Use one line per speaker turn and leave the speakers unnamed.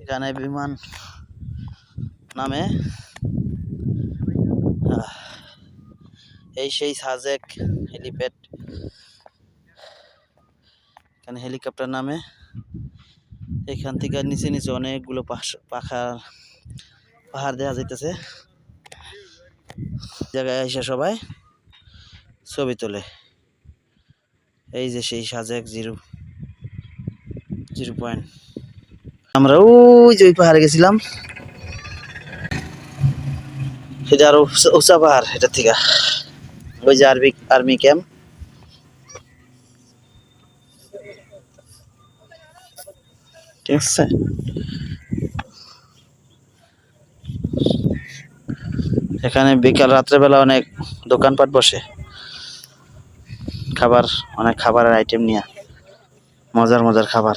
এখানে বিমান নামে এই সেই সাজেক হেলিপ্যাড, এখানে হেলিকপ্টার নামে। এখান থেকে নিচে নিচে অনেকগুলো পাহাড় দেখা যাইতেছে। জায়গায় এসে সবাই ছবি তোলে। এই যে সেই সাজেক জিরো পয়েন্ট। আমরা ওই যে ওই পাহাড়ে গেছিলাম, সেটা আরো উঁচা পাহাড়। এটা থেকে ওই যে আর্মি ক্যাম্প। ঠিক আছে, এখানে বিকাল রাত্রেবেলা অনেক দোকানপাট বসে, অনেক খাবারের আইটেম নিয়ে, মজার মজার খাবার।